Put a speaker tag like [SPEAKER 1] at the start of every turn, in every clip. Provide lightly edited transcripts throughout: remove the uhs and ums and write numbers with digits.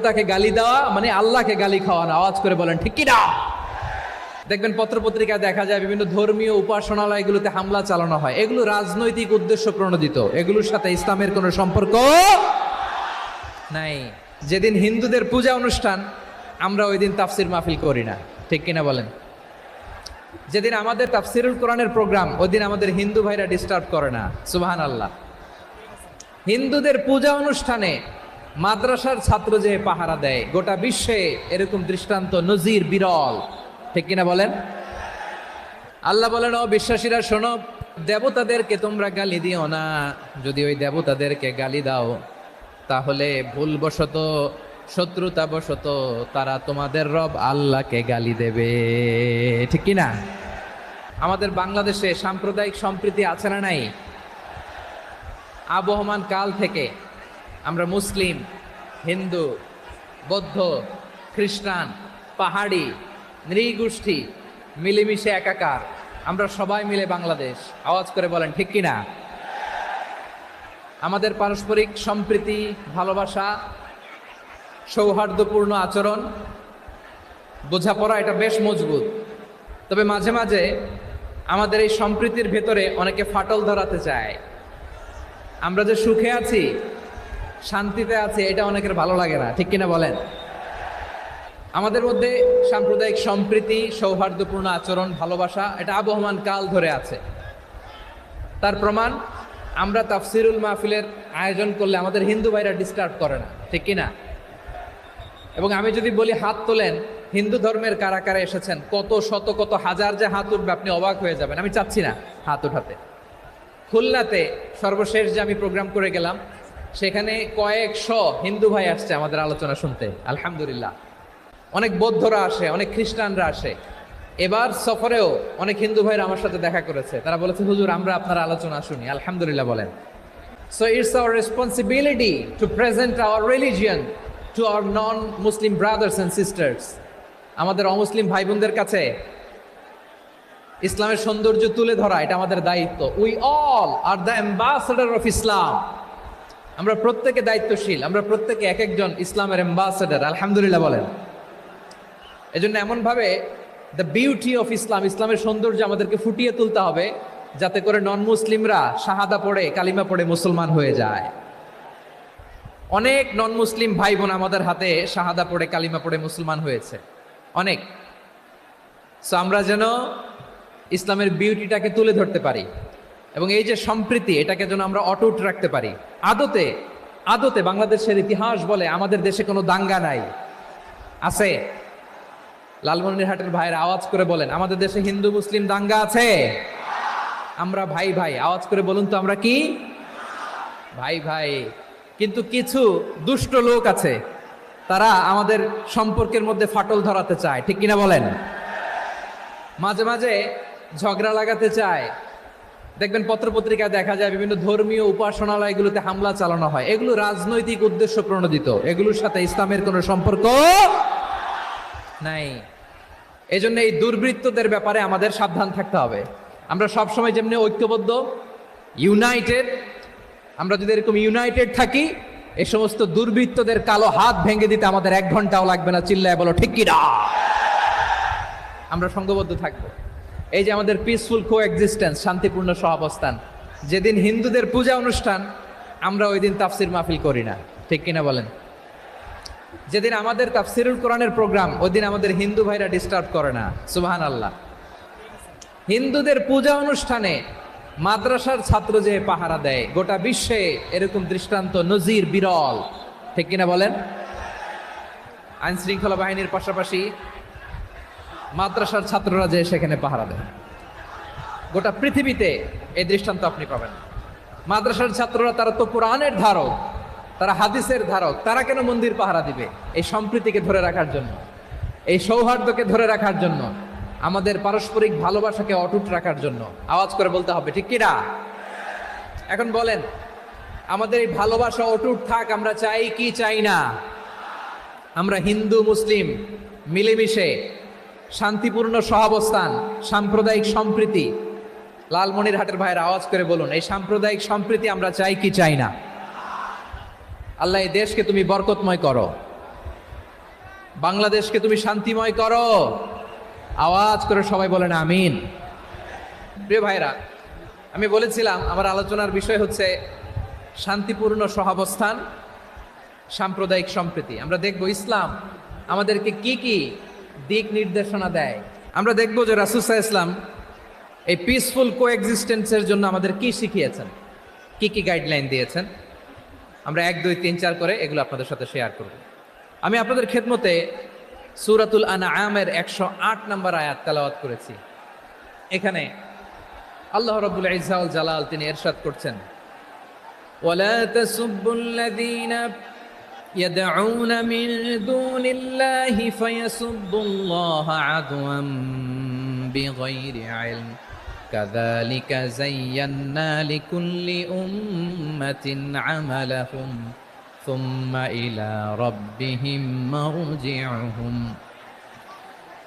[SPEAKER 1] তাকে গালি দেওয়া মানে আল্লাহকে গালি খাওয়ানো। আওয়াজ করে বলেন ঠিক কি না? দেখবেন পত্রপত্রিকায় দেখা যায় বিভিন্ন ধর্মীয় উপাসনালয়গুলোতে হামলা চালানো হয়, এগুলো রাজনৈতিক উদ্দেশ্য প্রণোদিত, এগুলোর সাথে ইসলামের কোনো সম্পর্ক নাই। যেদিন হিন্দুদের পূজা অনুষ্ঠান আমরা ওই দিন তাফসির মাহফিল করি না, ঠিক কিনা বলেন? যেদিন আমাদের তাফসিরুল কোরআনের প্রোগ্রাম ওই দিন আমাদের হিন্দু ভাইরা ডিস্টার্ব করে না। সুবহানাল্লাহ। হিন্দুদের পূজা অনুষ্ঠানে মাদ্রাসার ছাত্র যে পাহারা দেয়, গোটা বিশ্বে এরকম দৃষ্টান্ত নজির বিরল, ঠিক কিনা বলেন? আল্লাহ বলেন, ও বিশ্বাসীরা শোনো, দেবতাদেরকে তোমরা গালি দিও না। যদি ওই দেবতাদেরকে গালি দাও তাহলে ভুলবশত শত্রুতাবশত তারা তোমাদের রব আল্লাহকে গালি দেবে, ঠিক কিনা? আমাদের বাংলাদেশে সাম্প্রদায়িক সম্প্রীতি আছে না নাই? আবহমান কাল থেকে আমরা মুসলিম, হিন্দু, বৌদ্ধ, খ্রিস্টান, পাহাড়ি, নৃগোষ্ঠী মিলেমিশে একাকার, আমরা সবাই মিলে বাংলাদেশ। আওয়াজ করে বলেন ঠিক কিনা? আমাদের পারস্পরিক সম্প্রীতি, ভালোবাসা, সৌহার্দ্যপূর্ণ আচরণ, বোঝাপড়া এটা বেশ মজবুত। তবে মাঝে মাঝে আমাদের এই সম্প্রীতির ভেতরে অনেকে ফাটল ধরাতে চায়। আমরা যে সুখে আছি, শান্তিতে আছি, এটা অনেকের ভালো লাগে না, ঠিক কিনা বলেন? আমাদের মধ্যে সাম্প্রদায়িক সম্প্রীতি, সৌহার্দ্যপূর্ণ আচরণ, ভালোবাসা এটা আবহমান কাল ধরে আছে। তার প্রমাণ, আমরা তাফসিরুল মাহফিলের আয়োজন করলে আমাদের হিন্দু ভাইরা ডিস্টার্ব করে না, ঠিক কিনা? এবং আমি যদি বলি হাত তোলেন, হিন্দু ধর্মের কারা কারা এসেছেন, কত শত কত হাজার যে হাত উঠবে, আপনি অবাক হয়ে যাবেন। আমি চাচ্ছি না হাত উঠাতে। খুলনাতে সর্বশেষ যে আমি প্রোগ্রাম করে গেলাম, সেখানে কয়েকশো হিন্দু ভাই আসছে আমাদের আলোচনা শুনতে, আলহামদুলিল্লাহ। অনেক বৌদ্ধরা আসে, অনেক খ্রিস্টানরা আসে। এবার সফরেও অনেক হিন্দু ভাইরা আমার সাথে দেখা করেছে, তারা বলেছে, হুজুর আমরা আপনার আলোচনা শুনি, আলহামদুলিল্লাহ বলেন। So it's our responsibility to present hour religion to our non Muslim brothers and sisters. আমাদের অমুসলিম ভাই বোনদের কাছে ইসলামের সৌন্দর্য তুলে ধরা এটা আমাদের দায়িত্ব। We all are the ambassador of Islam. আমরা প্রত্যেকে দায়িত্বশীল, আমরা প্রত্যেকে এক একজন ইসলামের অ্যাম্বাসেডর, আলহামদুলিল্লাহ বলেন। এজন্য এমনভাবে দ্য বিউটি অফ ইসলাম, ইসলামের সৌন্দর্য আমাদেরকে ফুটিয়ে তুলতে হবে, যাতে করে নন মুসলিমরা শাহাদা পড়ে, কালিমা পড়ে মুসলমান হয়ে যায়। অনেক নন মুসলিম ভাই বোন আমাদের হাতে শাহাদা পড়ে, কালিমা পড়ে মুসলমান হয়েছে, অনেক। সো আমরা যেন ইসলামের বিউটিটাকে তুলে ধরতে পারি এবং এই যে সম্প্রীতি, এটাকে যেন আমরা অটুট রাখতে পারি। আদতে আদতে বাংলাদেশের ইতিহাস বলে আমাদের দেশে কোনো দাঙ্গা নাই, আছে? লালমনিরহাটের ভাইয়ের আওয়াজ করে বলেন, আমাদের দেশে হিন্দু মুসলিম দাঙ্গা আছে? আমরা ভাই ভাই, আওয়াজ করে বলুন তো, আমরা কি ভাই ভাই? কিন্তু কিছু দুষ্ট লোক আছে, তারা আমাদের সম্পর্কের মধ্যে ফাটল ধরাতে চায়, ঠিক কিনা বলেন? মাঝে মাঝে ঝগড়া লাগাতে চায়। দেখবেন পত্রপত্রিকায় দেখা যায় বিভিন্ন ধর্মীয় উপাসনালয়গুলোতে হামলা চালানো হয়, এগুলো রাজনৈতিক উদ্দেশ্য প্রণোদিত, এগুলোর সাথে ইসলামের কোনো সম্পর্ক নাই। এজন্য এই দুর্বৃত্তদের ব্যাপারে আমাদের সাবধান থাকতে হবে। আমরা সবসময় যেমনি ঐক্যবদ্ধ, ইউনাইটেড, আমরা যদি এরকম ইউনাইটেড থাকি, এই সমস্ত দুর্বৃত্তদের কালো হাত ভেঙে দিতে আমাদের 1 ঘন্টাও লাগবে না। চিল্লায় বলো ঠিক কি না? আমরা সংঘবদ্ধ থাকবো। এই যে আমাদের পিসফুল কো এক্সিস্টেন্স, শান্তিপূর্ণ সহাবস্থান, যেদিন হিন্দুদের পূজা অনুষ্ঠান আমরা ওই দিন তাফসির মাহফিল করি না, ঠিক কিনা বলেন? যেদিন আমাদের তাফসিরুল কোরআনের প্রোগ্রাম ওই দিন আমাদের হিন্দু ভাইরা ডিস্টার্ব করে না। সুবহানাল্লাহ। হিন্দুদের পূজা অনুষ্ঠানে মাদ্রাসার ছাত্র যে পাহারা দেয়, গোটা বিশ্বে এরকম দৃষ্টান্ত নজির বিরল, ঠিক কিনা বলেন? আইন শৃঙ্খলা বাহিনীর পাশাপাশি মাদ্রাসার ছাত্ররা যে সেখানে পাহারা দেয়, গোটা পৃথিবীতে এই দৃষ্টান্ত আপনি পাবেন। মাদ্রাসার ছাত্ররা, তারা তো কোরআনের ধারক, তারা হাদিসের ধারক, তারা কেন মন্দির পাহারা দিবে? এই সম্প্রীতিকে ধরে রাখার জন্য, এই সৌহার্দ্যকে ধরে রাখার জন্য, আমাদের পারস্পরিক ভালোবাসাকে অটুট রাখার জন্য। আওয়াজ করে বলতে হবে ঠিক কিনা? এখন বলেন, আমাদের এই ভালোবাসা অটুট থাক, আমরা চাই কি চাই না? আমরা হিন্দু মুসলিম মিলেমিশে শান্তিপূর্ণ সহাবস্থান, সাম্প্রদায়িক সম্প্রীতি, লালমনিরহাটের ভাইয়ের আওয়াজ করে বলুন, এই সাম্প্রদায়িক সম্প্রীতি আমরা চাই কি চাই না? আল্লাহ এই দেশকে তুমি বরকতময় করো, বাংলাদেশকে তুমি শান্তিময় করো। আওয়াজ করে সবাই বলেন আমিন। প্রিয় ভাইরা, আমি বলেছিলাম আমার আলোচনার বিষয় হচ্ছে শান্তিপূর্ণ সহাবস্থান, সাম্প্রদায়িক সম্প্রীতি। আমরা দেখব ইসলাম আমাদেরকে কি কি দিক নির্দেশনা দেয়। আমরা দেখব যে রাসূল সাল্লাল্লাহু আলাইহি ওয়াসাল্লাম এই পিসফুল কোএক্সিস্টেন্সের জন্য আমাদের কি শিখিয়েছেন, কি কি গাইডলাইন দিয়েছেন। আমরা 1, 2, 3, 4 করে এগুলো আপনাদের সাথে শেয়ার করব। আমি আপনাদের খেদমতে সূরাতুল আনআমের 108 নম্বর আয়াত তেলাওয়াত করেছি। এখানে আল্লাহ রাব্বুল ইজ্জা ওয়াল জালাল তিনি ইরশাদ করছেন, ওয়ালা তাসুব্বুল্লাযীনা ইয়াদউনা মিন দুনিল্লাহি ফায়াসুব্বুল্লাহা আদওয়াম বিগাইরি ইলম কাযালিকা যায়্যান্না লিকুল্লি উম্মাতিন আমালাহুম সুম্মা ইলা রাব্বিহিম মারজিউহুম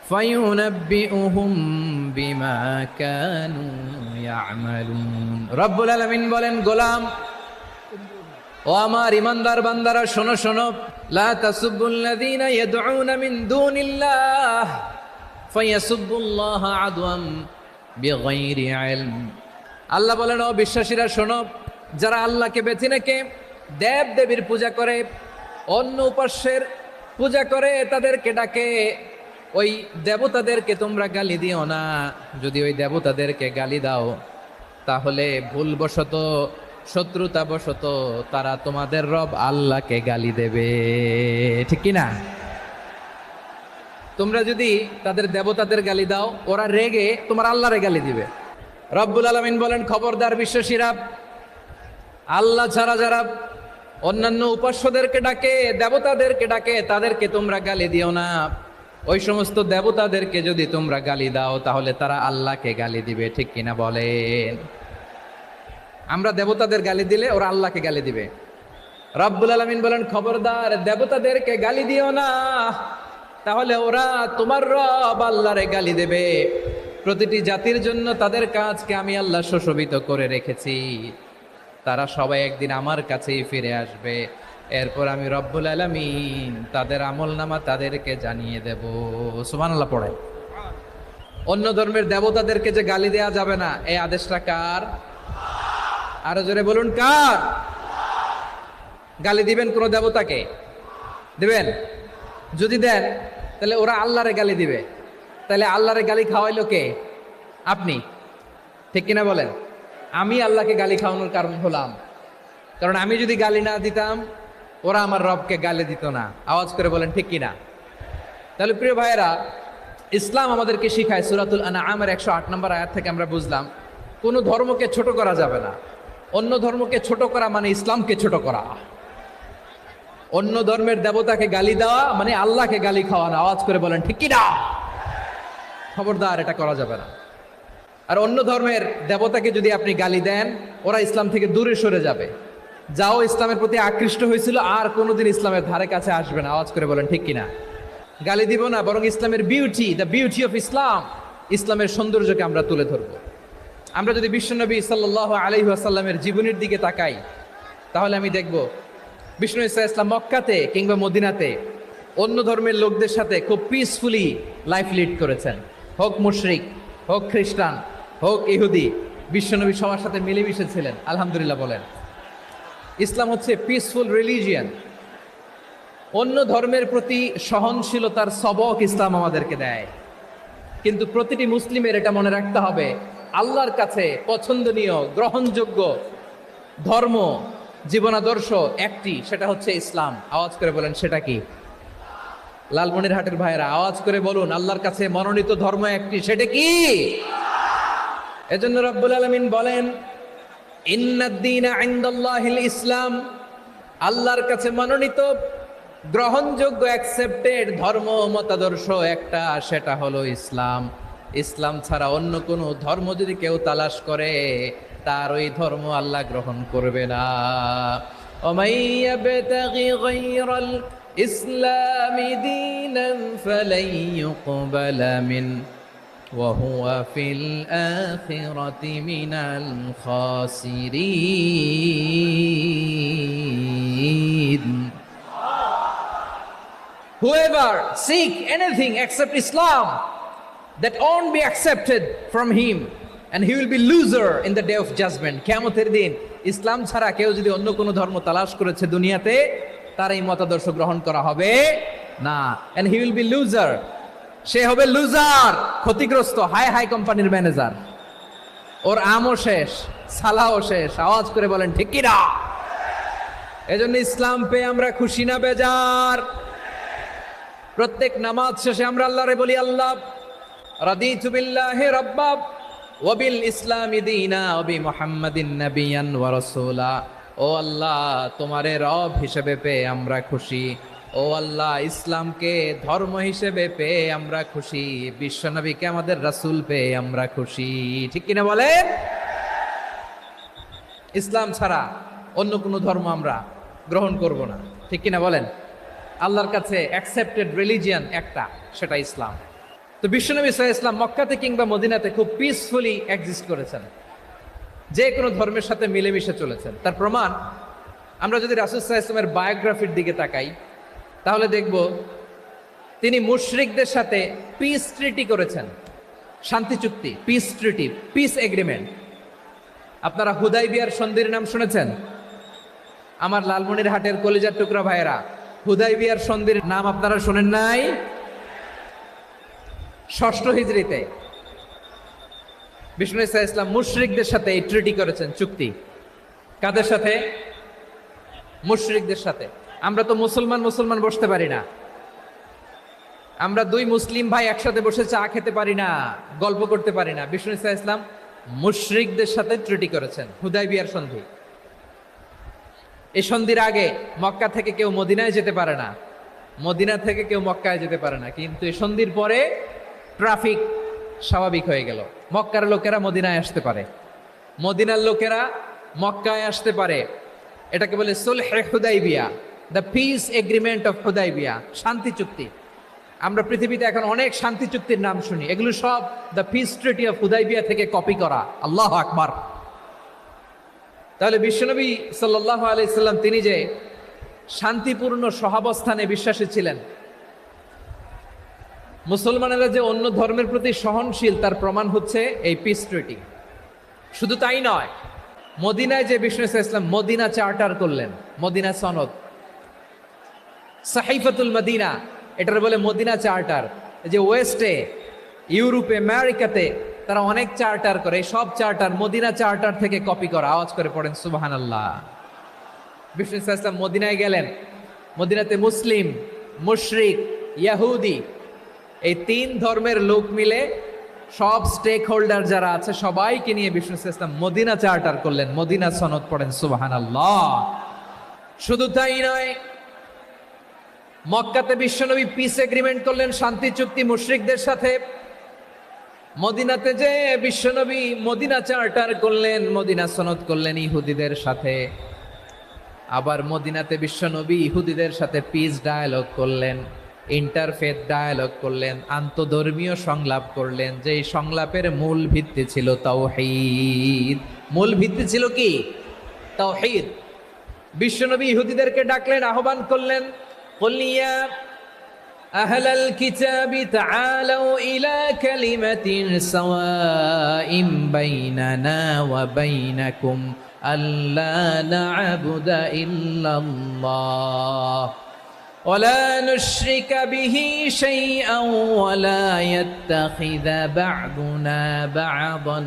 [SPEAKER 1] ফায়ুনাব্বিউহুম বিমা কানু ইয়ামালুন। রব্বুল আলামিন বলেন, গোলাম ও আমার ইমানদার বান্দারা শোনো শোনো, লা তাসুব্বুল্লাযীনা ইয়াদউনা মিন দুনিল্লাহ ফায়াসুব্বুল্লাহা আদওয়াম বিগাইরি ইলম। আল্লাহ বলেন, ও বিশ্বাসীরা শোনো, যারা আল্লাহকে বেছে রেখে দেব দেবীর পূজা করে, অন্য উপাস্যের পূজা করে, তাদেরকে ডাকে, ওই দেবতাদেরকে তোমরা গালি দিও না। যদি ওই দেবতাদেরকে গালি দাও তাহলে ভুলবশত, শত্রুতাবশত তারা তোমাদের রব আল্লাহকে গালি দেবে, ঠিক কি না? তোমরা যদি তাদের দেবতাদের গালি দাও, ওরা রেগে তোমার আল্লাহরে গালি দিবে। রব্বুল আলামিন বলেন, খবরদার বিশ্বাসীরা, আল্লাহ ছাড়া যারা অন্যান্য উপাস্যদেরকে ডাকে, দেবতাদেরকে ডাকে, তাদেরকে তোমরা গালি দিও না। ওই সমস্ত দেবতাদেরকে যদি তোমরা গালি দাও তাহলে তারা আল্লাহকে গালি দিবে, ঠিক কিনা বলেন? আমরা দেবতাদের গালি দিলে ওরা আল্লাহকে গালি দিবে। রব্বুল আলামিন বলেন, খবরদার দেবতাদেরকে গালি দিও না, তাহলে ওরা তোমার রব আল্লাহরে গালি দেবে। প্রতিটি জাতির জন্য তাদের কাজকে আমি আল্লাহ সুশোভিত করে রেখেছি, তারা সবাই একদিন আমার কাছেই ফিরে আসবে। এরপর আমি রব্বুল আলামিন তাদের আমলনামা তাদেরকে জানিয়ে দেব। সুবহানাল্লাহ পড়ে। অন্য ধর্মের দেবতাদেরকে যে গালি দেয়া যাবে না, এই আদেশটা কার? আরো জোরে বলুন, কার? গালি দিবেন কোন দেবতাকে? দিবেন? যদি দেন তাহলে ওরা আল্লাহরে গালি দিবে। তাহলে আল্লাহরে গালি খাওয়াইলো কে? আপনি, ঠিক কিনা বলেন? আমি আল্লাহকে গালি খাওয়ানোর কারণ হলাম, কারণ আমি যদি গালি না দিতাম ওরা আমার রবকে গালি দিত না। আওয়াজ করে বলেন, ঠিক কিনা? তাহলে প্রিয় ভাইয়েরা, ইসলাম আমাদেরকে শিখায়, সূরাতুল আনআমের 108 নম্বর আয়াত থেকে আমরা বুঝলাম কোনো ধর্মকে ছোট করা যাবে না। অন্য ধর্মকে ছোট করা মানে ইসলামকে ছোট করা। অন্য ধর্মের দেবতাকে গালি দেওয়া মানে আল্লাহকে গালি খাওয়ানো। আওয়াজ করে বলেন, ঠিক কিনা? খবরদার, এটা করা যাবে না। আর অন্য ধর্মের দেবতাকে যদি আপনি গালি দেন, ওরা ইসলাম থেকে দূরে সরে যাবে। যাও ইসলামের প্রতি আকৃষ্ট হয়েছিল আর কোনোদিন ইসলামের ধারে কাছে আসবে না। আওয়াজ করে বলেন, ঠিক কিনা? গালি দিব না, বরং ইসলামের beauty, the beauty of Islam, ইসলামের সৌন্দর্যকে আমরা তুলে ধরব। আমরা যদি বিশ্বনবী সাল্লাল্লাহু আলাইহি ওয়াসাল্লামের জীবনের দিকে তাকাই তাহলে আমি দেখব বিষ্ণু ইসলাম মক্কাতে কিংবা মদিনাতে অন্য ধর্মের লোকদের সাথে খুব পিসফুলি লাইফ লিড করেছেন। হোক মুশরিক, হোক খ্রিস্টান, হোক ইহুদি, বিশ্বনবী সবার সাথে মিলেমিশে ছিলেন। আলহামদুলিল্লাহ বলেন। ইসলাম হচ্ছে পিসফুল রিলিজিয়ান। অন্য ধর্মের প্রতি সহনশীলতার সবক ইসলাম আমাদেরকে দেয়। কিন্তু প্রতিটি মুসলিমের এটা মনে রাখতে হবে, আল্লাহর কাছে পছন্দনীয়, গ্রহণযোগ্য ধর্ম, জীবনাদর্শ একটি, সেটা হচ্ছে ইসলাম। আওয়াজ করে বলেন, সেটা কি? লালমনিরহাটের ভাইয়েরা আওয়াজ করে বলুন, আল্লাহর কাছে মনোনীত ধর্ম একটি, সেটা কি? এজন্য রব্বুল আলামিন বলেন, ইন্নাদ-দীনা ইনদাল্লাহিল ইসলাম, আল্লাহর কাছে মনোনীত, গ্রহণযোগ্য, অ্যাকসেপ্টেড ধর্ম, মতাদর্শ একটা, সেটা হলো ইসলাম। ইসলাম ছাড়া অন্য কোনো ধর্ম যদি কেউ তালাশ করে, তার ওই ধর্ম আল্লাহ গ্রহণ করবে না। ওমাইয়াবতাগি গায়রাল ইসলামি দীনান ফালাই ইউকবালা মিন ওয়া হুয়া ফিল আখিরাতি মিনাল খাসিরিন। whoever seek anything except Islam, that won't be accepted from him, and he will be loser in the day of judgment. কিয়ামতের দিন ইসলাম ছাড়া কেউ যদি অন্য কোনো ধর্ম তালাশ করেছে দুনিয়াতে, তার এই মতাদর্শ গ্রহণ করা হবে না, and he will be loser. সে হবে লুজার, ক্ষতিগ্রস্ত, হাই হাই কোম্পানির ম্যানেজার। ওর আমও শেষ, সালাও শেষ। আওয়াজ করে বলেন ঠিক কি না? এজন্য ইসলাম পেয়ে আমরা খুশি না বেজার? প্রত্যেক নামাজ শেষে আমরা আল্লাহরে বলি, আল্লাহ রাদিতু বিল্লাহি রাব্বা ওয়া বিল ইসলামি দীনা ওয়া বি মুহাম্মাদিন নাবিয়ান ওয়া রাসূলা। ও আল্লাহ, তোমারে রব হিসেবে পেয়ে আমরা খুশি। ও আল্লাহ, ইসলামকে ধর্ম হিসেবে পেয়ে আমরা খুশি। বিশ্বনবীকে আমাদের রাসূল পেয়ে আমরা খুশি। ঠিক কিনা বলেন? ইসলাম ছাড়া অন্য কোনো ধর্ম আমরা গ্রহণ করব না। ঠিক কিনা বলেন? আল্লাহর কাছে অ্যাকসেপ্টেড রিলিজিয়ান একটা, সেটা ইসলাম। তো বিশ্বনবী সাল্লাল্লাহু আলাইহি ওয়াসাল্লাম মক্কাতে কিংবা মদিনাতে খুব পিসফুলি এক্সিস্ট করেছেন, যে কোনো ধর্মের সাথে মিলেমিশে চলেছেন। তার প্রমাণ আমরা যদি রাসূল সাল্লাল্লাহু আলাইহি ওয়াসাল্লামের বায়োগ্রাফির দিকে তাকাই, তাহলে দেখব তিনি মুশরিকদের সাথে পিস ট্রিটি করেছেন, শান্তি চুক্তি, পিস ট্রিটি, পিস এগ্রিমেন্ট। আপনারা হুদাইবিয়ার সন্ধির নাম শুনেছেন? আমার লালমনিরহাটের কলিজার টুকরা ভাইয়েরা, হুদাইবিয়ার সন্ধির নাম আপনারা শোনেন নাই? 6ষ্ঠ হিজরিতে বিষ্ণু ঈসা ইসলাম মুশরিকদের সাথে এই ট্রিটি করেছেন, চুক্তি। কাদের সাথে? মুশরিকদের সাথে। আমরা তো মুসলমান বসতে পারি না। আমরা দুই মুসলিম ভাই একসাথে বসে চা খেতে পারি না, গল্প করতে পারি না। বিষ্ণু ঈসা ইসলাম মুশরিকদের সাথে ট্রিটি করেছেন, হুদাইবিয়ার সন্ধি। এই সন্ধির আগে মক্কা থেকে কেউ মদিনায় যেতে পারে না, মদিনা থেকে কেউ মক্কায় যেতে পারে না। কিন্তু এই সন্ধির পরে ট্রাফিক স্বাভাবিক হয়ে গেল। মক্কার লোকেরা মদিনায় আসতে পারে, মদিনার লোকেরা মক্কায় আসতে পারে। এটাকে বলে সুলহে হুদাইবিয়া, the peace agreement of Hudaybiyyah, শান্তি চুক্তি। আমরা পৃথিবীতে এখন অনেক শান্তি চুক্তির নাম শুনি, এগুলো সব the piece treaty of Hudaibiya থেকে কপি করা। আল্লাহু আকবার। তাহলে বিশ্বনবী সাল্লাল্লাহু আলাইহি সাল্লাম তিনি যে শান্তিপূর্ণ সহাবস্থানে বিশ্বাসী ছিলেন, মুসলমানেরা যে অন্য ধর্মের প্রতি সহনশীল, তার প্রমাণ হচ্ছে এই পিস ট্রিটি। শুধু তাই নয়, মদিনায় যে বিষ্ণু ইসলাম মদিনা চার্টার করলেন, মদিনা সনদ, সাহিফাতুল মদিনা, এটার বলে মদিনা চার্টার। যে ওয়েস্টে, ইউরোপে, আমেরিকাতে তারা অনেক চার্টার করে, এই সব চার্টার মদিনা চার্টার থেকে কপি করা। আওয়াজ করে পড়েন সুবহানাল্লাহ। বিষ্ণু ইসলাম মদিনায় গেলেন, মদিনাতে মুসলিম, মুশরিক, ইয়াহুদি, এই 3 ধর্মের লোক মিলে সব স্টেক হোল্ডার যারা আছে সবাইকে নিয়ে বিষ্ণু ইসলাম মদিনা চার্টার করলেন, মদিনা সনদ। পড়েন সুবহানাল্লাহ। শুধু তাই নয়, মক্কাতে বিশ্বনবী পিস এগ্রিমেন্ট করলেন, শান্তি চুক্তি মুশরিকদের সাথে। মদিনাতে যে বিশ্বনবী মদিনা চার্টার করলেন, মদিনা সনদ করলেন ইহুদিদের সাথে। আবার মদিনাতে বিশ্বনবী ইহুদিদের সাথে পিস ডায়ালগ করলেন, ইন্টারফেথ ডায়ালগ করলেন, আন্তধর্মীয় সংলাপ করলেন। যে সংলাপের মূল ভিত্তি ছিল তাওহীদ। মূল ভিত্তি ছিল কি? তাওহীদ। বিশ্বনবী ইহুদিদেরকে ডাকলেন, আহ্বান করলেন, কুল ইয়া আহলাল কিতাবি তাআলাউ ইলা কালিমাতিন সাওয়াইন বাইনানা ওয়া বাইনাকুম আল্লা না'বুদা ইল্লাল্লাহ ولا نشرك به شيئا ولا يتخذ بعضنا بعضا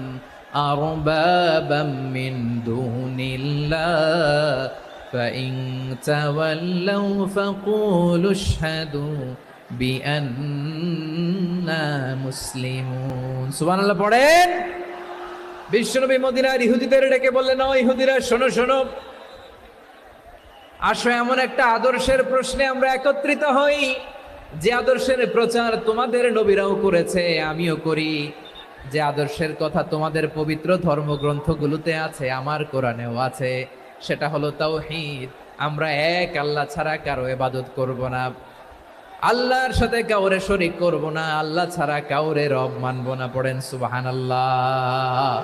[SPEAKER 1] أربابا من دون الله فإن تولوا فقولوا اشهدوا بأننا مسلمون سبحان الله পড়েন। বিশ্বনবী মদিনার ইহুদিদের ডেকে বললেন, ও ইহুদিরা, শোনো শোনো, আসো এমন একটা আদর্শের প্রশ্নে আমরা একত্রিত হই, যে আদর্শের প্রচার তোমাদের নবীরাও করেছে, আমিও করি। যে আদর্শের কথা তোমাদের পবিত্র ধর্মগ্রন্থগুলোতে আছে, আমার কোরআনেও আছে, সেটা হলো তাওহীদ। আমরা এক আল্লাহ ছাড়া কারো ইবাদত করব না, আল্লাহর সাথে কাউরে শরীক করব না, আল্লাহ ছাড়া কাউরে রব মানব না। পড়েন সুবহানাল্লাহ।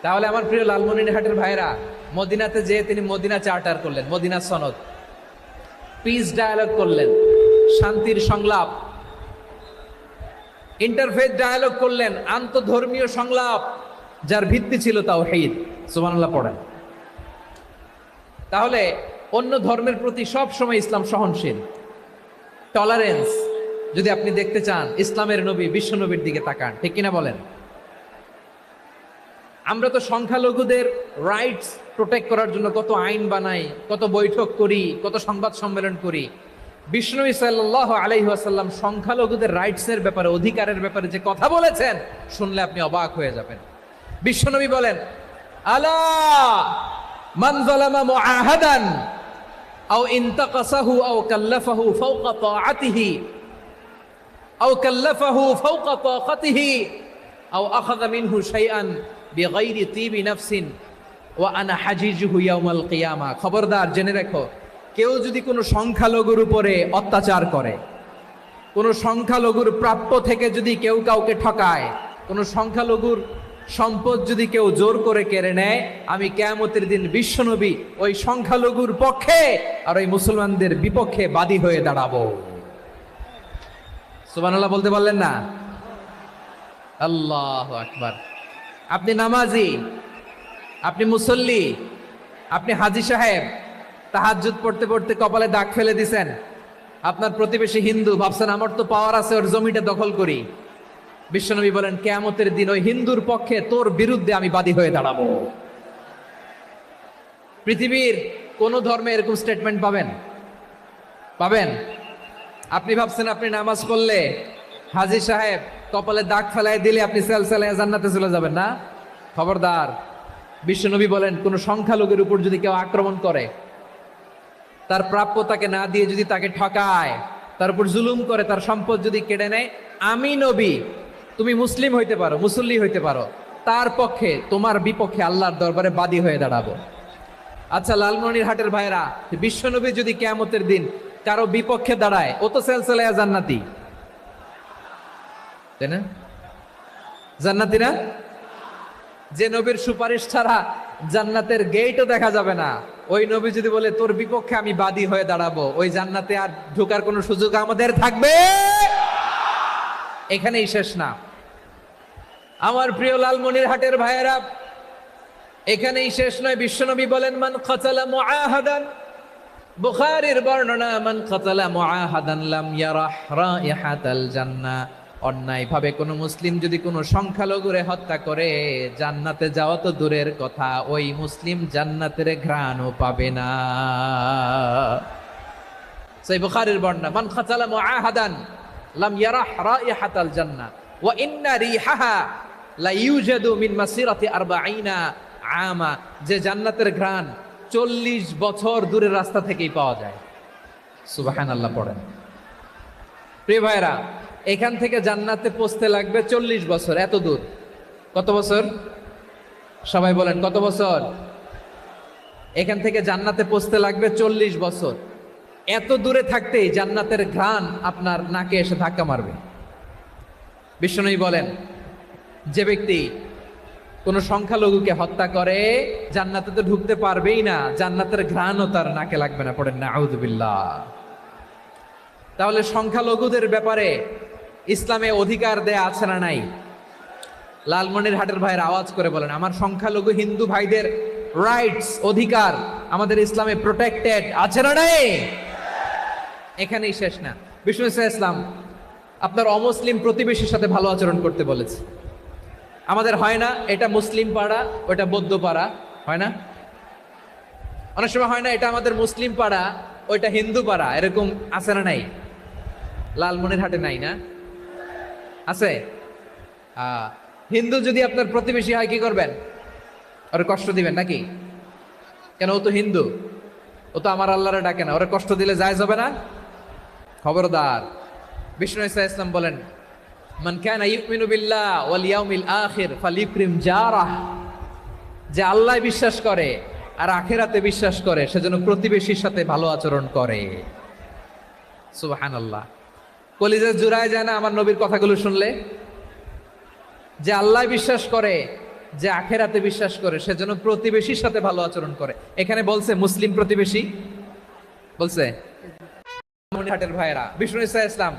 [SPEAKER 1] তাহলে আমার প্রিয় লালমনিরহাটের ভাইরা, মদিনাতে যে তিনি মদিনা চার্টার করলেন, মদিনা সনদ, পিস ডায়ালগ করলেন, শান্তির সংলাপ, ইন্টারফেথ ডায়ালগ করলেন, আন্তধর্মীয় সংলাপ যার ভিত্তি ছিল তাওহীদ। সুবহানাল্লাহ পড়েন। তাহলে অন্য ধর্মের প্রতি সব সময় ইসলাম সহনশীল, টলারেন্স। যদি আপনি দেখতে চান ইসলামের নবী বিশ্ব নবীর দিকে তাকান, ঠিক কিনা বলেন? আমরা তো সংখ্যালঘুদের রাইটস প্রোটেক্ট করার জন্য কত আইন বানাই, কত বৈঠক করি, কত সংবাদ সম্মেলন করি। বিষ্ণু সাল্লাল্লাহু আলাইহি ওয়াসাল্লাম সংখ্যালঘুদের রাইটসের ব্যাপারে, অধিকারের ব্যাপারে যে কথা বলেছেন, শুনলে আপনি অবাক হয়ে যাবেন। বিশ্বনবী বলেন, আলা মান যালামা মুআহাদান আও ইনতাকাসাহু আও কাল্লাফাহু ফাওকা তাআতিহি আও কাল্লাফাহু ফাওকা তাকাতিহি আও আখাযা মিনহু শাইআন বিগাইরি তিবি নাফসিন ওয়া আনা হাজিজুহু ইয়াউমাল কিয়ামা। খবরদার, জেনে রাখো, কেউ যদি কোনো সংখ্যালঘুর উপরে অত্যাচার করে, কোনো সংখ্যালঘুর প্রাপ্য থেকে যদি কেউ কাউকে ঠকায়, কোনো সংখ্যালঘুর সম্পদ যদি কেউ জোর করে কেড়ে নেয়, আমি কিয়ামতের দিন বিশ্বনবী ওই সংখ্যালঘুর পক্ষে আর ওই মুসলমানদের বিপক্ষে বাদী হয়ে দাঁড়াবো। সুবহানাল্লাহ বলতে পারলেন না? আল্লাহু আকবার। আপনি নামাজি, আপনি মুসল্লি, আপনি হাজী সাহেব, তাহাজ্জুদ পড়তে পড়তে কপালে দাগ ফেলে দিছেন, আপনার প্রতিবেশী হিন্দু, ভাবছেন আমার তো পাওয়ার আছে, ওর জমিটা দখল করি। বিশ্বনবী বলেন, কিয়ামতের দিন ওই হিন্দুর পক্ষে তোর বিরুদ্ধে আমি বাদী হয়ে দাঁড়াবো। পৃথিবীর কোন ধর্মে এরকম স্টেটমেন্ট পাবেন? পাবেন? আপনি ভাবছেন আপনি নামাজ পড়লে হাজী সাহেব কপালে দাগ ফেলায় দিলে আপনি সেলসেলায় জান্নাতে চলে যাবেন না? খবরদার। বিশ্বনবী বলেন, কোন সংখ্যালঘুর উপর যদি কেউ আক্রমণ করে, তার প্রাপ্য তাকে না দিয়ে যদি তাকে ঠকায়, তার উপর জুলুম করে, তার সম্পদ যদি কেড়ে নেয়, আমি নবী, তুমি মুসলিম হইতে পারো, মুসল্লি হইতে পারো, তার পক্ষে, তোমার বিপক্ষে আল্লাহর দরবারে বাদী হয়ে দাঁড়াবো। আচ্ছা লালমনিরহাটের ভাইরা, বিশ্বনবী যদি কিয়ামতের দিন কারো বিপক্ষে দাঁড়ায়, ও তো সেলসেলায়া জান্নাতি, তাই না? জান্নাতি না? যে নবীর সুপারিশ ছাড়া জান্নাতের গেটও দেখা যাবে না, ওই নবী যদি বলে তোর বিপক্ষে আমি বাদী হয়ে দাঁড়াবো, ওই জান্নাতে আর ঢোকার কোনো সুযোগ আমাদের থাকবে? এখানেই শেষ না আমার প্রিয় লালমনিরহাটের ভাইয়েরা, এখানেই শেষ নয়। বিশ্বনবী বলেন, মান কাতালা মুআহাদান, বুখারীর বর্ণনা, মান কাতালা মুআহাদান লাম ইয়ারাহ রাইহাতাল জান্নাহ। অন্যায়ভাবে কোনো মুসলিম যদি কোনো সংখ্যালঘুরে হত্যা করে, জান্নাতে যাওয়া তো দূরের কথা, ওই মুসলিম জান্নাতের ঘ্রাণও পাবে না। সেই বুখারীর বর্ণনা, মান কাতালা মুআহাদান লাম ইয়ারাহ রাইহাতাল জান্নাহ ওয়া ইন্না রিহাহা লা ইউজাদু মিন মাসিরাতি 40 আমা। যে জান্নাতের ঘ্রাণ 40 বছর দূরের রাস্তা থেকেই পাওয়া যায়। সুবহানাল্লাহ পড়েন। প্রিয় ভাইরা, এখান থেকে জান্নাতে পৌঁছতে লাগবে 40 বছর। এত দূর। কত বছর? সবাই বলেন কত বছর? এখান থেকে জান্নাতে পৌঁছতে লাগবে 40 বছর। এত দূরে থাকতেই জান্নাতের ঘ্রাণ আপনার নাকে এসে ধাক্কা মারবে। বিশ্বনবী বলেন, যে ব্যক্তি কোনো সংখ্যালঘুকে হত্যা করে, জান্নাতে তো ঢুকতে পারবেই না, জান্নাতের ঘ্রাণও তার নাকে লাগবে না। পড়েন না আউযুবিল্লাহ। তাহলে সংখ্যালঘুদের ব্যাপারে ইসলামে অধিকার দেয়া আছে না নাই? লালমনিরহাটের ভাইয়ের আওয়াজ করে বলেন, আমার সংখ্যালঘু হিন্দু ভাইদের রাইটস, অধিকার আমাদের ইসলামে প্রোটেক্টেড আছে না নাই? এখানেই শেষ না। বিষ্ণু ইসলাম আপনার অমুসলিম প্রতিবেশীর সাথে ভালো আচরণ করতে বলেছে। আমাদের হয় না এটা মুসলিম পাড়া, ওটা বৌদ্ধ পাড়া, হয় না? অনেক সময় হয় না এটা আমাদের মুসলিম পাড়া, ওইটা হিন্দু পাড়া, এরকম আছে না নাই? লালমনিরহাটে নাই না? আছে? হিন্দু যদি আপনার প্রতিবেশী হয় কি করবেন? ওরে কষ্ট দিবেন নাকি? কেন? ও তো হিন্দু, ও তো আমার আল্লাহরে ডাকে না, ওরে কষ্ট দিলে জায়েজ হবে না? খবরদার। বিষ্ণু ইসলাম বলেন, মান কানা ইউমিনু বিল্লাহ ওয়াল ইয়াউমিল আখির ফালিউকরিম জারাহ। যে আল্লাহ বিশ্বাস করে আর আখিরাতে বিশ্বাস করে, সেজন্য প্রতিবেশীর সাথে ভালো আচরণ করে। সুবহানাল্লাহ। কলিজা জুড়ায় যায় না আমার নবীর কথাগুলো শুনলে? যে আল্লাহ বিশ্বাস করে, যে আখিরাতে বিশ্বাস করে, সেজন্য প্রতিবেশীর সাথে ভালো আচরণ করে। এখানে বলছে মুসলিম প্রতিবেশী, বলছে মনিহাটের ভাইয়েরা, বিষ্ণু ইসা ইসলাম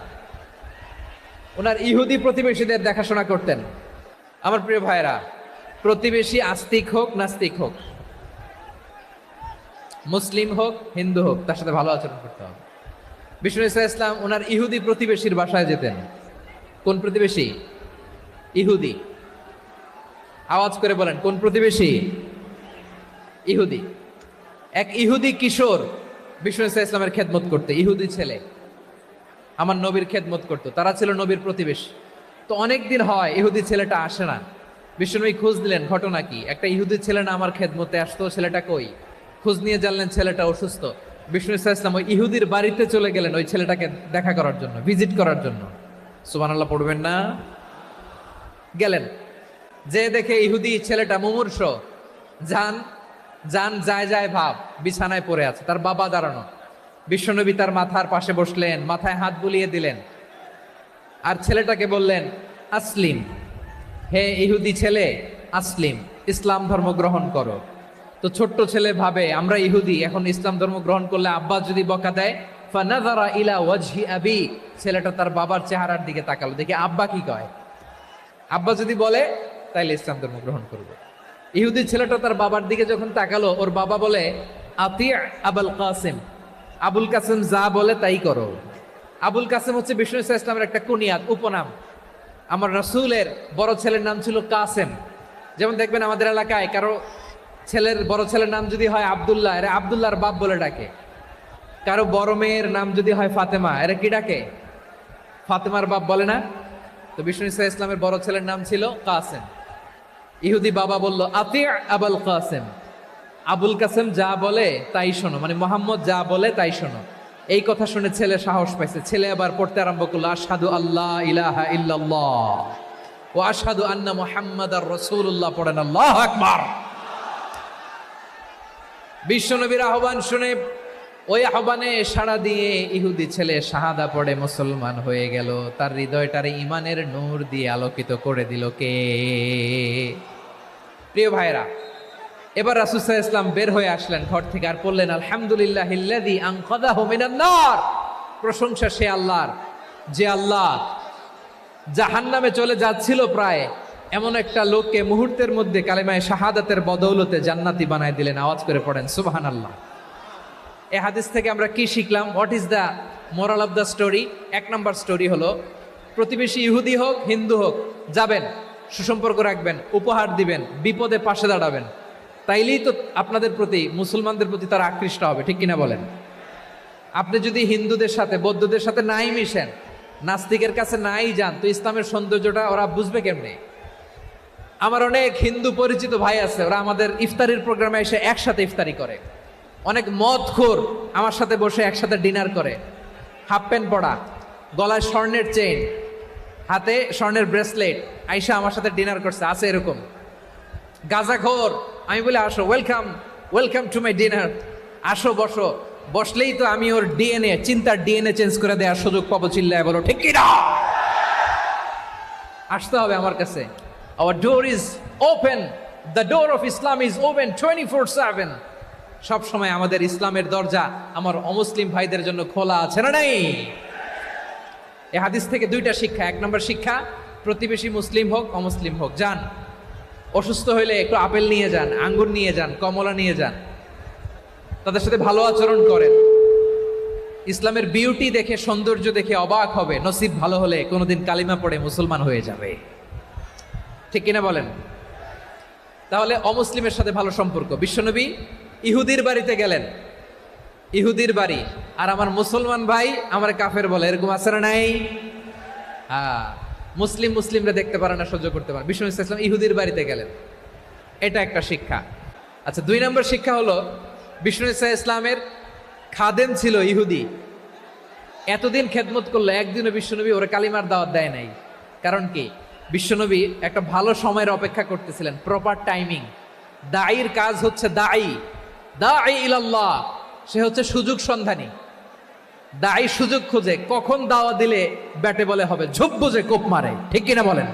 [SPEAKER 1] ওনার ইহুদি প্রতিবেশীদের দেখাশোনা করতেন। আমার প্রিয় ভাইয়েরা, প্রতিবেশী আস্তিক হোক নাস্তিক হোক, মুসলিম হোক হিন্দু হোক, তার সাথে ভালো আচরণ করতে হবে। বিষ্ণু ইসা ইসলাম ওনার ইহুদি প্রতিবেশীর বাসায় যেতেন। কোন প্রতিবেশী? ইহুদি। আওয়াজ করে বলেন, কোন প্রতিবেশী? ইহুদি। এক ইহুদি কিশোর বিষ্ণু ইসা ইসলামের খেদমত করতে, ইহুদি ছেলে আমার নবীর খেদমত করতো, তারা ছিল নবীর প্রতিবেশী। তো অনেক দিন হয় ইহুদি ছেলেটা আসে না। বিষ্ণুনবী খোঁজ দিলেন, ঘটনা কি? একটা ইহুদি ছেলে না আমার খেদমতে আসতো, ছেলেটা কই? খোঁজ নিয়ে জানলেন ছেলেটা অসুস্থ। বিষ্ণু ইসা ইসলাম ওই ইহুদির বাড়িতে চলে গেলেন ওই ছেলেটাকে দেখা করার জন্য, ভিজিট করার জন্য। সুবহানাল্লাহ পড়বেন না? গেলেন, যে দেখে ইহুদি ছেলেটা মুমূর্ষ, যান যান যায় যায় ভাব, বিছানায় পড়ে আছে, তার বাবা দাঁড়ানো। বিশ্বনবী তার মাথার পাশে বসলেন, মাথায় হাত বুলিয়ে দিলেন, আর ছেলেটাকে বললেন, আসলিম, হে ইহুদি ছেলে, আসলিম, ইসলাম ধর্ম গ্রহণ করো। তো ছোট্ট ছেলে ভাবে আমরা ইহুদি, এখন ইসলাম ধর্ম গ্রহণ করলে আব্বা যদি বকা দেয়, ফানাযারা ইলা ওয়াজহি আবি, ছেলেটা তার বাবার চেহারার দিকে তাকালো, দেখি আব্বা কি কয়। আব্বা যদি বলে তাইলে ইসলাম ধর্ম গ্রহণ করবে। ইহুদি ছেলেটা তার বাবার দিকে যখন তাকালো, ওর বাবা বলে, আতি আবুল কাসিম, আবুল কাসিম যা বলে তাই করো। আবুল কাসিম হচ্ছে বিষ্ণু ইসা ইসলামের একটা কুনিয়াত, উপনাম। আমার রাসূলের বড় ছেলের নাম ছিল কাসেম। যেমন দেখবেন আমাদের এলাকায় কারো ছেলের বড় ছেলের নাম যদি হয় আব্দুল্লাহ, এরা আব্দুল্লাহর বাপ বলে ডাকে। কারো বড় মেয়ের নাম যদি হয় ফাতেমা, এরা কি ডাকে? ফাতেমার বাপ বলে না? তো বিষ্ণু ইসা ইসলামের বড় ছেলের নাম ছিল কাসেম। ইহুদি বাবা বলল, আতি আবুল কাসেম, আবুল কাসেম যা বলে তাই শোনো, মানে মোহাম্মদ যা বলে তাই শোনো। এই কথা শুনে ছেলে সাহস পাইছে, ছেলে আবার পড়তে আরম্ভ করলো, আশহাদু আল্লাহ ইলাহা ইল্লাল্লাহ ওয়া আশহাদু আন্না মুহাম্মাদার রাসূলুল্লাহ, পড়েন আল্লাহু আকবার। বিশ্বনবীর আহ্বান শুনে ওই আহ্বানে সাড়া দিয়ে ইহুদি ছেলে শাহাদা পড়ে মুসলমান হয়ে গেল। তার হৃদয়টারে ইমানের নূর দিয়ে আলোকিত করে দিল কে? প্রিয় ভাইরা, এবার রাসূল সাল্লাল্লাহু আলাইহি ওয়াসাল্লাম বের হয়ে আসলেন ঘর থেকে, আর বললেন, আলহামদুলিল্লাহিল্লাযী আনকাযাহু মিনান নার, প্রশংসা সে আল্লাহর যে আল্লাহ জাহান্নামে চলে যাচ্ছিল প্রায় এমন একটা লোককে মুহূর্তের মধ্যে কালেমায়ে শাহাদাতের বদৌলতে জান্নাতি বানায় দিলেন। আওয়াজ করে পড়েন সুবহানাল্লাহ। এই হাদিস থেকে আমরা কি শিখলাম? What is the moral of the story? এক নম্বর স্টোরি হলো, প্রতিবেশী ইহুদি হোক হিন্দু হোক, যাবেন, সুসম্পর্ক রাখবেন, উপহার দিবেন, বিপদে পাশে দাঁড়াবেন, তাইলেই তো আপনাদের প্রতি, মুসলমানদের প্রতি তারা আকৃষ্ট হবে, ঠিক কিনা বলেন? আপনি যদি হিন্দুদের সাথে বৌদ্ধদের সাথে নাই মিশেন, নাস্তিকের কাছে নাই যান, তো ইসলামের সৌন্দর্যটা ওরা বুঝবে কেমনে? আমার অনেক হিন্দু পরিচিত ভাই আছে, ওরা আমাদের ইফতারির প্রোগ্রামে এসে একসাথে ইফতারি করে। অনেক মদখোর আমার সাথে বসে একসাথে ডিনার করে, হাফ প্যান্ট পরা, গলায় স্বর্ণের চেইন, হাতে স্বর্ণের ব্রেসলেট, আইসা আমার সাথে ডিনার করছে, আছে এরকম। গাঁজাখোর, আমি বলি আসো, welcome welcome to my dinner, আসো বসো। বসলেই তো আমি ওর ডিএনএ, চিন্তার ডিএনএ চেঞ্জ করে দেওয়ার সুযোগ পাবো, চিল্লায় বলো ঠিক কি না? আসতে হবে আমার কাছে। Hour door is open, the door of Islam is open 24/7। সব সময় আমাদের ইসলামের দরজা আমার অমুসলিম ভাইদের জন্য খোলা আছে না নাই? এই হাদিস থেকে দুইটা শিক্ষা। এক নম্বর শিক্ষা, প্রতিবেশী মুসলিম হোক অমুসলিম হোক, যান, অসুস্থ হইলে একটু আপেল নিয়ে যান, আঙ্গুর নিয়ে যান, কমলা নিয়ে যান, তাদের সাথে ভালো আচরণ করেন। ইসলামের বিউটি দেখে, সৌন্দর্য দেখে অবাক হবে, নসিব ভালো হলে কোনোদিন কালিমা পড়ে মুসলমান হয়ে যাবে, ঠিক কিনা বলেন? তাহলে অমুসলিমের সাথে ভালো সম্পর্ক। বিশ্বনবী ইহুদির বাড়িতে গেলেন, ইহুদির বাড়ি, আর আমার মুসলমান ভাই আমার কাফের বলে, এরকম আছে না নাই? হ্যাঁ, মুসলিমরা দেখতে পারে না, সহ্য করতে পারে। বিষ্ণু ইসলাম ইহুদির বাড়িতে গেলেন, এটা একটা শিক্ষা। আচ্ছা, দুই নম্বর শিক্ষা হলো, বিষ্ণু ইসলামের খাদেম ছিল ইহুদি, এতদিন খেদমত করলো, একদিনও বিশ্বনবী ওরা কালিমার দাওয়াত দেয় নাই। কারণ কি? বিশ্বনবী একটা ভালো সময়ের অপেক্ষা করতেছিলেন, প্রপার টাইমিং। দায়ীর কাজ হচ্ছে দাঈ ইলাল্লাহ, সে হচ্ছে সুযোগ সন্ধানী। দায়ী সুযোগ খোঁজে, কখন দাওয়া দিলে ব্যাটে বলে হবে, ঝোপ বুঝে কোপ মারে, ঠিক কিনা বলেন?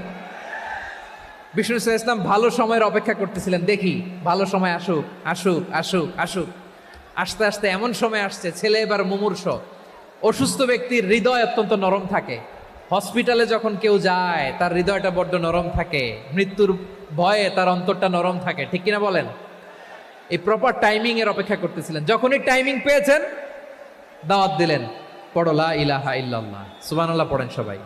[SPEAKER 1] বিষ্ণু ইসলাম ভালো সময়ের অপেক্ষা করতেছিলেন, দেখি ভালো সময় আসুক আসুক আসুক আসুক। আস্তে আস্তে এমন সময় আসছে, ছেলে এবার মুমূর্ষ, অসুস্থ ব্যক্তির হৃদয় অত্যন্ত নরম থাকে। হসপিটালে যখন কেউ যায় তার হৃদয়টা বড্ড নরম থাকে, মৃত্যুর ভয়ে তার অন্তরটা নরম থাকে, ঠিক কিনা বলেন? এই প্রপার টাইমিং এর অপেক্ষা করতেছিলেন, যখনই টাইমিং পেয়েছেন দাওয়াত দিলেন, পড়ো লা ইলাহা ইল্লাল্লাহ, সুবহানাল্লাহ পড়েন সবাই।